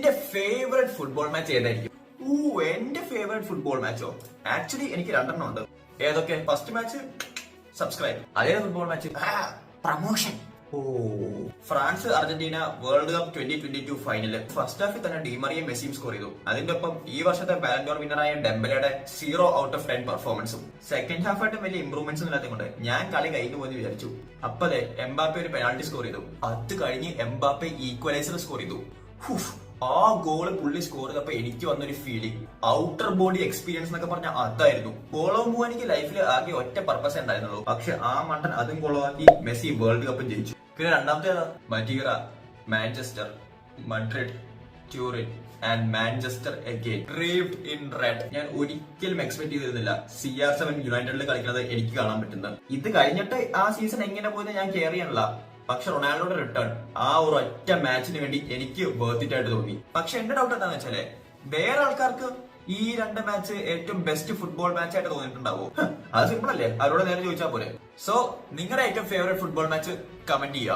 എന്റെ favourite football match ഏതായിരിക്കും? എന്റെ ഫേവറേറ്റ് ഫുട്ബോൾ മാച്ചോ? ആക്ച്വലി എനിക്ക് രണ്ടെണ്ണം ഉണ്ട്. ഏതൊക്കെ? First match subscribe. അതേ football match promotion. France Argentina world cup 2022 final first ഹാഫിൽ തന്നെ ഡിമറിയും മെസ്സിയും സ്കോർ ചെയ്തു. അതിന്റെ ഒപ്പം ഈ വർഷത്തെ ബാലൻഡോർ വിന്നറായ ഡെംബലയുടെ 0 ഔട്ട് ഓഫ് 10 പെർഫോമൻസും. സെക്കൻഡ് ഹാഫ് ആയിട്ട് വലിയ ഇംപ്രൂവ്മെന്റ്സ് ഇല്ലാത്തതുകൊണ്ട് ഞാൻ കളി കഴിഞ്ഞു പോയി വിചാരിച്ചു. അപ്പതെ എംബാപ്പെ ഒരു പെനാൾട്ടി സ്കോർ ചെയ്തു. അത് കഴിഞ്ഞ് എംബാപ്പെ ഈക്വലൈസർ സ്കോർ ചെയ്തു. ആ ഗോള് പുള്ളി സ്കോർ ചെയ്തപ്പോ എനിക്ക് വന്നൊരു ഫീലിംഗ്, ഔട്ടർ ബോഡി എക്സ്പീരിയൻസ് എന്നൊക്കെ പറഞ്ഞ അതായിരുന്നു. ഗോളോ മൂവാനിക്ക് ലൈഫിൽ ആകെ ഒറ്റ പർപ്പസേ ഉണ്ടായിരുന്നുള്ളൂ. പക്ഷെ ആ മണ്ടൻ അതും ഗോളാക്കി മെസ്സി വേൾഡ് കപ്പ് ജയിച്ചു. പിന്നെ രണ്ടാമത്തെ മറ്റീറ, Manchester, Madrid, Turin and Manchester again drived in red. ഞാൻ ഒരിക്കലും എക്സ്പെക്ട് ചെയ്തിരുന്നില്ല CR7 യുണൈറ്റഡിൽ കളിക്കുന്നത് എനിക്ക് കാണാൻ പറ്റുന്നത്. ഇത് കഴിഞ്ഞിട്ട് ആ സീസൺ എങ്ങനെ പോയത് ഞാൻ കെയർ ചെയ്യാനുള്ള. പക്ഷെ റൊണാൾഡോയുടെ റിട്ടേൺ ആ ഒരു ഒറ്റ മാച്ചിന് വേണ്ടി എനിക്ക് വേർത്ത് ആയിട്ട് തോന്നി. പക്ഷെ എന്റെ ഡൗട്ട് എന്താണെന്ന് വെച്ചാല്, വേറെ ആൾക്കാർക്ക് ഈ രണ്ട് മാച്ച് ഏറ്റവും ബെസ്റ്റ് ഫുട്ബോൾ മാച്ച് ആയിട്ട് തോന്നിയിട്ടുണ്ടാവോ? അത് സിമ്പിൾ അല്ലേ, അവരോട് നേരെ ചോദിച്ചാൽ പോലെ. സോ നിങ്ങളുടെ ഏറ്റവും ഫേവറേറ്റ് ഫുട്ബോൾ മാച്ച് കമന്റ് ചെയ്യുക.